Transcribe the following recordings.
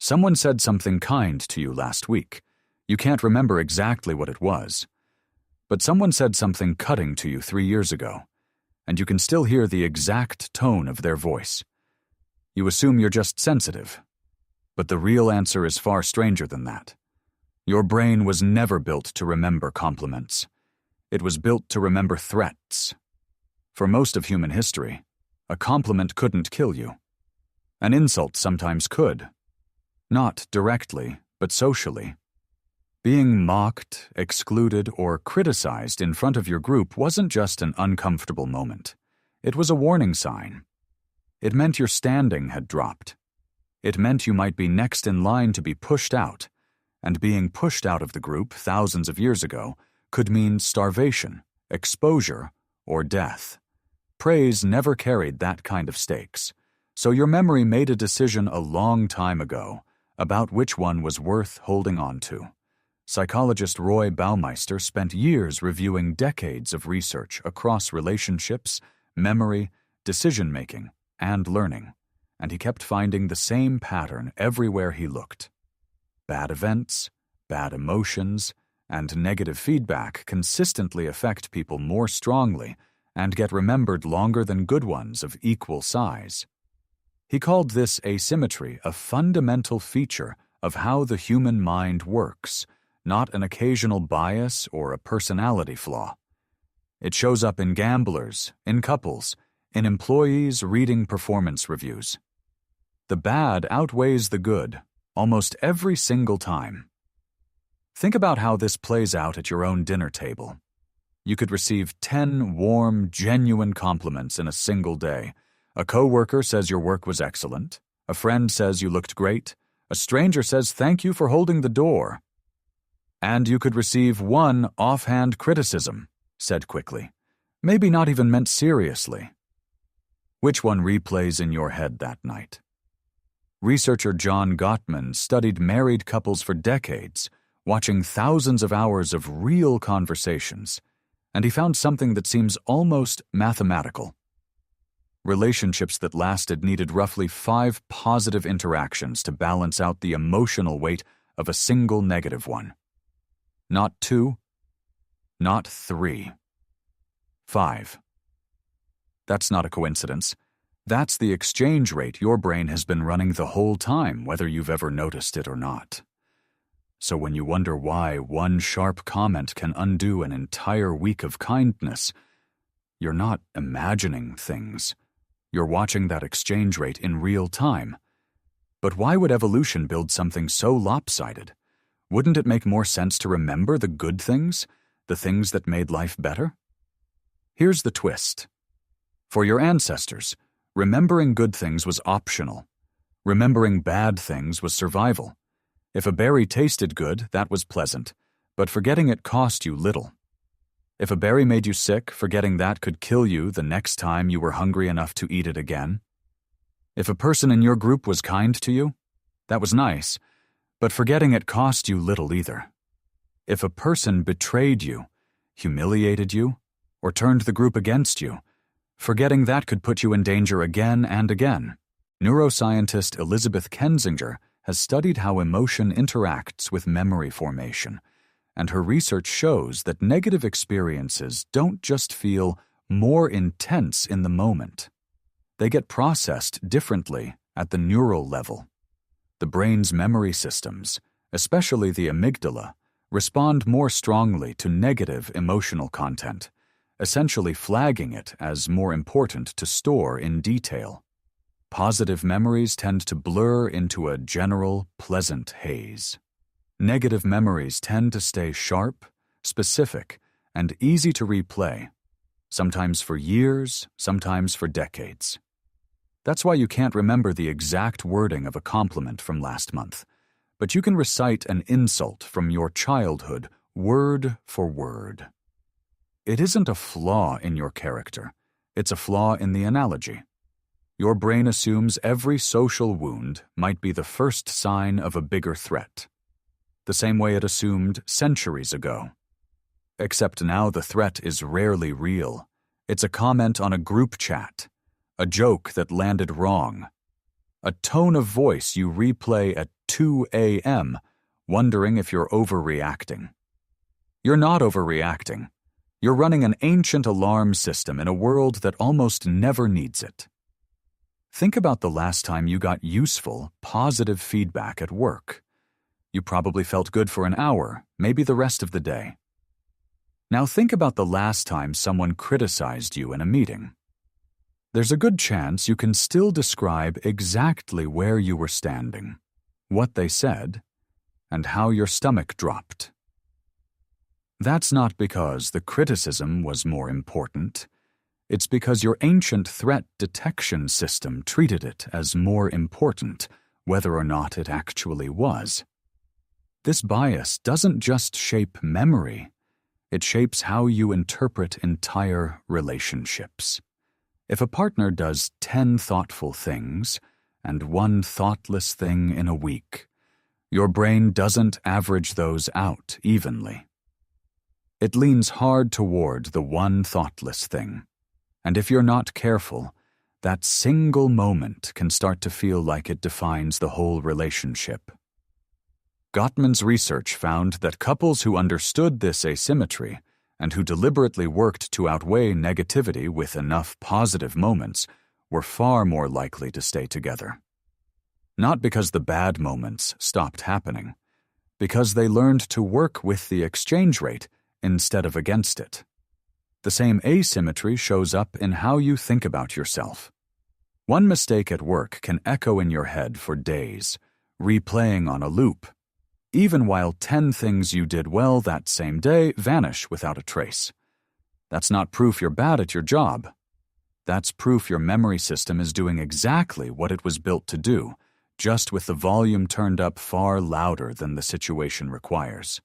Someone said something kind to you last week. You can't remember exactly what it was. But someone said something cutting to you 3 years ago, and you can still hear the exact tone of their voice. You assume you're just sensitive. But the real answer is far stranger than that. Your brain was never built to remember compliments. It was built to remember threats. For most of human history, a compliment couldn't kill you. An insult sometimes could. Not directly, but socially. Being mocked, excluded, or criticized in front of your group wasn't just an uncomfortable moment. It was a warning sign. It meant your standing had dropped. It meant you might be next in line to be pushed out, and being pushed out of the group thousands of years ago could mean starvation, exposure, or death. Praise never carried that kind of stakes, so your memory made a decision a long time ago about which one was worth holding on to. Psychologist Roy Baumeister spent years reviewing decades of research across relationships, memory, decision-making, and learning, and he kept finding the same pattern everywhere he looked. Bad events, bad emotions, and negative feedback consistently affect people more strongly and get remembered longer than good ones of equal size. He called this asymmetry a fundamental feature of how the human mind works, not an occasional bias or a personality flaw. It shows up in gamblers, in couples, in employees reading performance reviews. The bad outweighs the good almost every single time. Think about how this plays out at your own dinner table. You could receive 10 warm, genuine compliments in a single day. A coworker says your work was excellent. A friend says you looked great. A stranger says thank you for holding the door. And you could receive one offhand criticism, said quickly, maybe not even meant seriously. Which one replays in your head that night? Researcher John Gottman studied married couples for decades, watching thousands of hours of real conversations, and he found something that seems almost mathematical. Relationships that lasted needed roughly 5 positive interactions to balance out the emotional weight of a single negative one. Not 2, not 3. 5. That's not a coincidence. That's the exchange rate your brain has been running the whole time, whether you've ever noticed it or not. So when you wonder why one sharp comment can undo an entire week of kindness, you're not imagining things. You're watching that exchange rate in real time. But why would evolution build something so lopsided? Wouldn't it make more sense to remember the good things, the things that made life better? Here's the twist. For your ancestors, remembering good things was optional. Remembering bad things was survival. If a berry tasted good, that was pleasant, but forgetting it cost you little. If a berry made you sick, forgetting that could kill you the next time you were hungry enough to eat it again. If a person in your group was kind to you, that was nice, but forgetting it cost you little either. If a person betrayed you, humiliated you, or turned the group against you, forgetting that could put you in danger again and again. Neuroscientist Elizabeth Kensinger has studied how emotion interacts with memory formation, and her research shows that negative experiences don't just feel more intense in the moment. They get processed differently at the neural level. The brain's memory systems, especially the amygdala, respond more strongly to negative emotional content, essentially flagging it as more important to store in detail. Positive memories tend to blur into a general, pleasant haze. Negative memories tend to stay sharp, specific, and easy to replay, sometimes for years, sometimes for decades. That's why you can't remember the exact wording of a compliment from last month, but you can recite an insult from your childhood word for word. It isn't a flaw in your character, it's a flaw in the analogy. Your brain assumes every social wound might be the first sign of a bigger threat, the same way it assumed centuries ago. Except now the threat is rarely real. It's a comment on a group chat, a joke that landed wrong, a tone of voice you replay at 2 a.m., wondering if you're overreacting. You're not overreacting. You're running an ancient alarm system in a world that almost never needs it. Think about the last time you got useful, positive feedback at work. You probably felt good for an hour, maybe the rest of the day. Now think about the last time someone criticized you in a meeting. There's a good chance you can still describe exactly where you were standing, what they said, and how your stomach dropped. That's not because the criticism was more important. It's because your ancient threat detection system treated it as more important, whether or not it actually was. This bias doesn't just shape memory, it shapes how you interpret entire relationships. If a partner does 10 thoughtful things and 1 thoughtless thing in a week, your brain doesn't average those out evenly. It leans hard toward the 1 thoughtless thing, and if you're not careful, that single moment can start to feel like it defines the whole relationship. Gottman's research found that couples who understood this asymmetry and who deliberately worked to outweigh negativity with enough positive moments were far more likely to stay together. Not because the bad moments stopped happening, because they learned to work with the exchange rate instead of against it. The same asymmetry shows up in how you think about yourself. One mistake at work can echo in your head for days, replaying on a loop, even while 10 things you did well that same day vanish without a trace. That's not proof you're bad at your job. That's proof your memory system is doing exactly what it was built to do, just with the volume turned up far louder than the situation requires.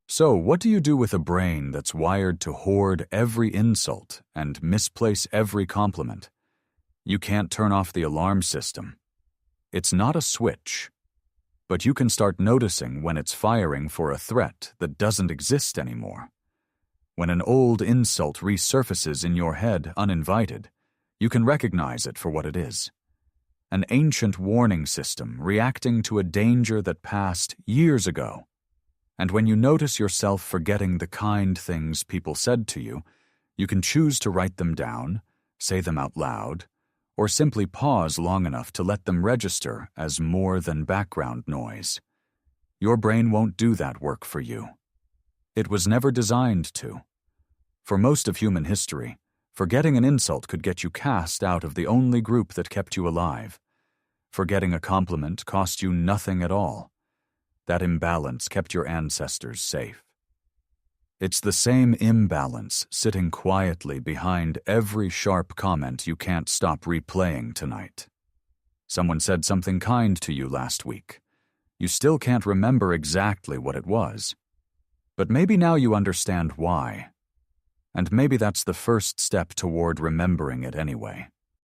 So, what do you do with a brain that's wired to hoard every insult and misplace every compliment? You can't turn off the alarm system. It's not a switch. But you can start noticing when it's firing for a threat that doesn't exist anymore. When an old insult resurfaces in your head uninvited, you can recognize it for what it is. An ancient warning system reacting to a danger that passed years ago. And when you notice yourself forgetting the kind things people said to you, you can choose to write them down, say them out loud, or simply pause long enough to let them register as more than background noise. Your brain won't do that work for you. It was never designed to. For most of human history, forgetting an insult could get you cast out of the only group that kept you alive. Forgetting a compliment cost you nothing at all. That imbalance kept your ancestors safe. It's the same imbalance sitting quietly behind every sharp comment you can't stop replaying tonight. Someone said something kind to you last week. You still can't remember exactly what it was. But maybe now you understand why. And maybe that's the first step toward remembering it anyway.